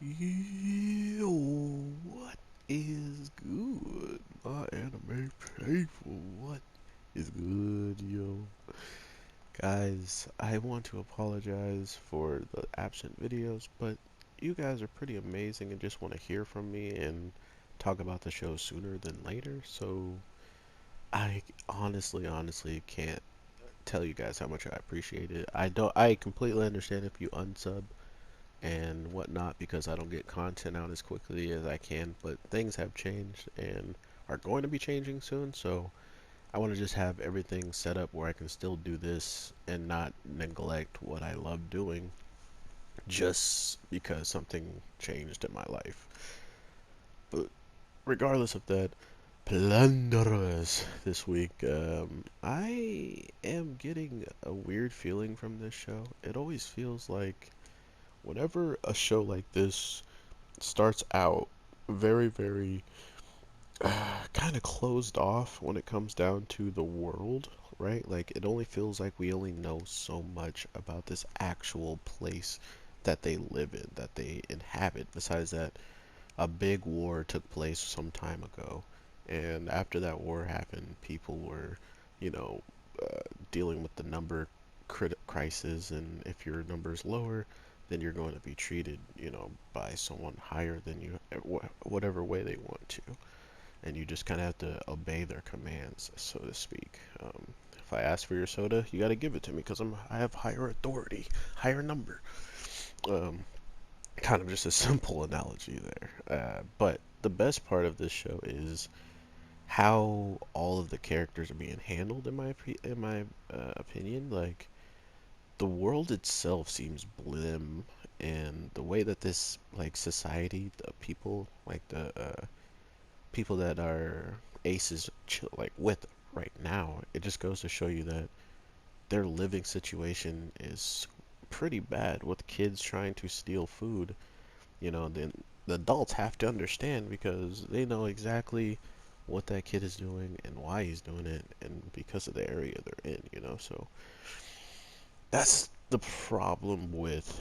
Yo, what is good? My anime faithful, what is good, yo? Guys, I want to apologize for the absent videos, but you guys are pretty amazing and just want to hear from me and talk about the show sooner than later, so I honestly can't tell you guys how much I appreciate it. I completely understand if you unsub and whatnot because I don't get content out as quickly as I can, but things have changed and are going to be changing soon, so I want to just have everything set up where I can still do this and not neglect what I love doing just because something changed in my life. But regardless of that, Plunderers this week. I am getting a weird feeling from this show. It always feels like whenever a show like this starts out very kind of closed off when it comes down to the world, right? Like it only feels like we only know so much about this actual place that they live in, that they inhabit. Besides that, a big war took place some time ago, and after that war happened, people were, you know, dealing with the number crisis, and if your number is lower, then you're going to be treated, by someone higher than you, whatever way they want to, and you just kind of have to obey their commands, so to speak. If I ask for your soda, you got to give it to me because I have higher authority, higher number. Um, Kind of just a simple analogy there. But the best part of this show is how all of the characters are being handled. In my opinion, like the world itself seems blim, and the way that this like society, the people, like the people that are aces like with right now, it just goes to show you that their living situation is pretty bad with kids trying to steal food. Then the adults have to understand because they know exactly what that kid is doing and why he's doing it, and because of the area they're in. So that's the problem with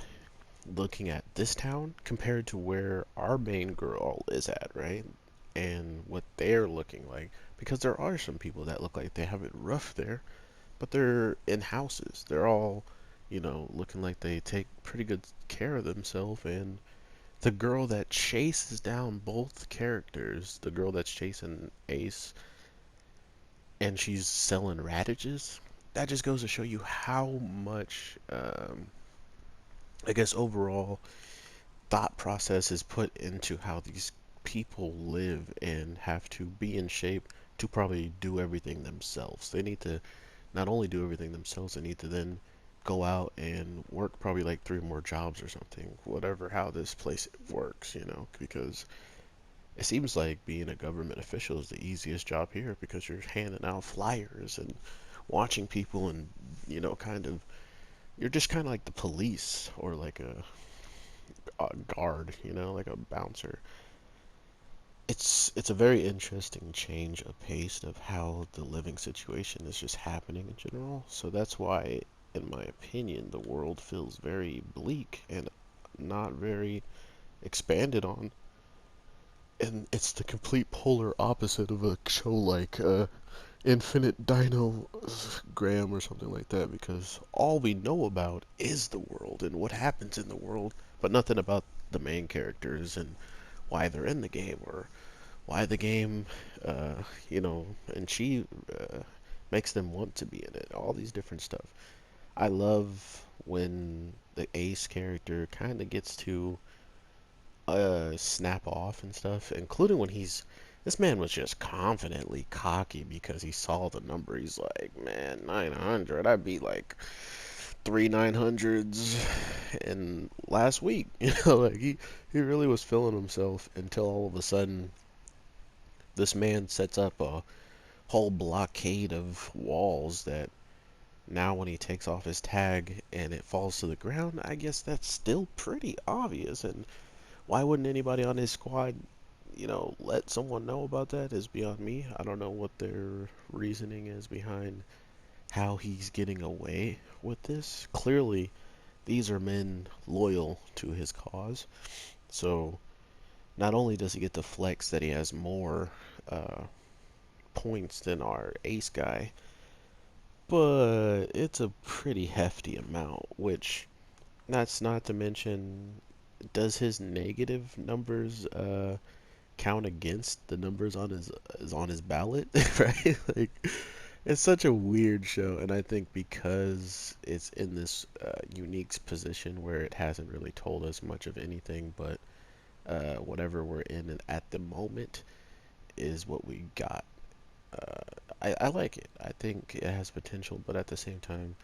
looking at this town compared to where our main girl is at, right? And what they're looking like. Because there are some people that look like they have it rough there, but they're in houses. They're all, looking like they take pretty good care of themselves. And the girl that chases down both characters, the girl that's chasing Ace, and she's selling radishes, that just goes to show you how much, I guess, overall thought process is put into how these people live and have to be in shape to probably do everything themselves. They need to not only do everything themselves, they need to then go out and work probably like three more jobs or something, whatever how this place works, because it seems like being a government official is the easiest job here because you're handing out flyers and watching people and, kind of, you're just kind of like the police or like a guard, like a bouncer. It's a very interesting change of pace of how the living situation is just happening in general. So that's why, in my opinion, the world feels very bleak and not very expanded on. And it's the complete polar opposite of a show like Infinite Dino Graham or something like that, because all we know about is the world and what happens in the world, but nothing about the main characters and why they're in the game or why the game, uh, and she makes them want to be in it. All these different stuff. I love when the Ace character kind of gets to snap off and stuff, including when this man was just confidently cocky because he saw the number. He's like, man, 900. I beat like three 900s in last week. Like he really was feeling himself until all of a sudden this man sets up a whole blockade of walls that now when he takes off his tag and it falls to the ground, I guess that's still pretty obvious. And why wouldn't anybody on his squad, let someone know about that is beyond me. I don't know what their reasoning is behind how he's getting away with this. Clearly, these are men loyal to his cause. So not only does he get to flex that he has more uh, points than our ace guy, but it's a pretty hefty amount, which that's not to mention, does his negative numbers count against the numbers on his ballot, right? Like it's such a weird show, and I think because it's in this unique position where it hasn't really told us much of anything, but whatever we're in at the moment is what we got. I like it. I think it has potential, but at the same time,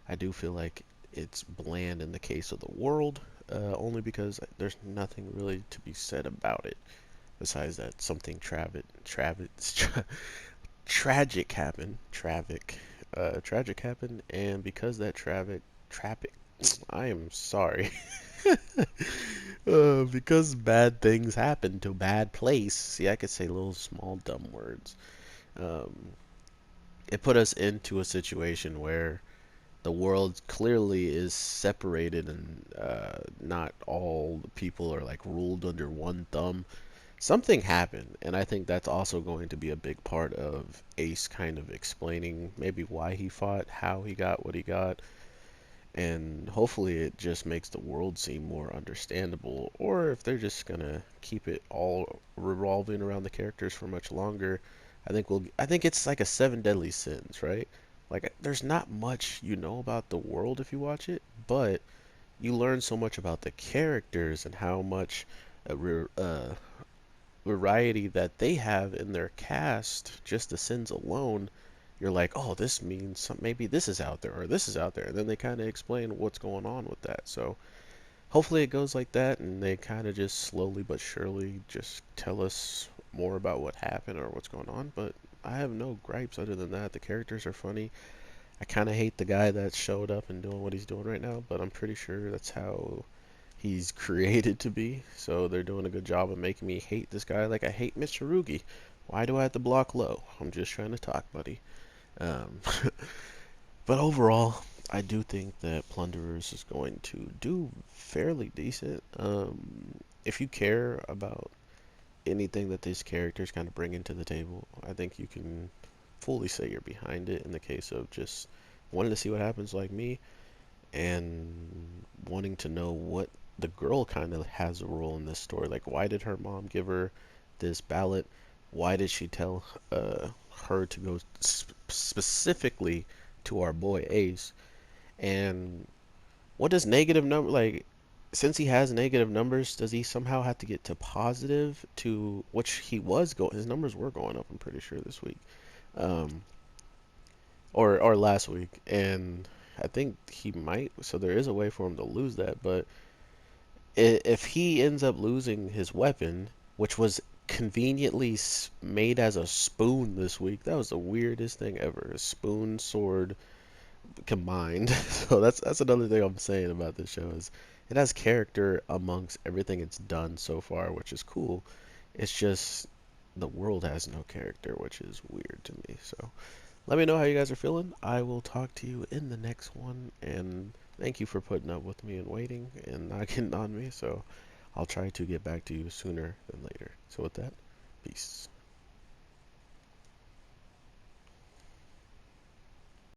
I do feel like it's bland in the case of the world, only because there's nothing really to be said about it besides that something tragic happened, tragic happened, and because that traffic, I am sorry, because bad things happen to bad place. See, I could say little small dumb words. Um, it put us into a situation where the world clearly is separated and not all the people are like ruled under one thumb. Something happened, and I think that's also going to be a big part of Ace kind of explaining maybe why he fought, how he got what he got, and hopefully it just makes the world seem more understandable. Or if they're just gonna keep it all revolving around the characters for much longer, I think it's like a seven deadly sins, right? Like there's not much you know about the world if you watch it, but you learn so much about the characters and how much variety that they have in their cast, just the sins alone, you're like, oh, this means maybe this is out there or this is out there. And then they kind of explain what's going on with that. So hopefully it goes like that and they kind of just slowly but surely just tell us more about what happened or what's going on. But I have no gripes other than that. The characters are funny. I kind of hate the guy that showed up and doing what he's doing right now, but I'm pretty sure that's how he's created to be. So they're doing a good job of making me hate this guy like I hate Mr. Rugi. Why do I have to block low? I'm just trying to talk, buddy. Um, but overall, I do think that Plunderers is going to do fairly decent. If you care about anything that these characters kind of bring into the table, I think you can fully say you're behind it in the case of just wanting to see what happens like me and wanting to know what the girl kind of has a role in this story. Like, why did her mom give her this ballot? Why did she tell her to go specifically to our boy Ace? And what does negative number like? Since he has negative numbers, does he somehow have to get to positive to which he was going? His numbers were going up. I'm pretty sure this week, um, or last week, and I think he might. So there is a way for him to lose that, but if he ends up losing his weapon, which was conveniently made as a spoon this week, that was the weirdest thing ever. A spoon sword combined. So that's another thing I'm saying about this show is it has character amongst everything it's done so far, which is cool. It's just the world has no character, which is weird to me. So let me know how you guys are feeling. I will talk to you in the next one, and thank you for putting up with me and waiting and not getting on me. So I'll try to get back to you sooner than later. So with that, peace.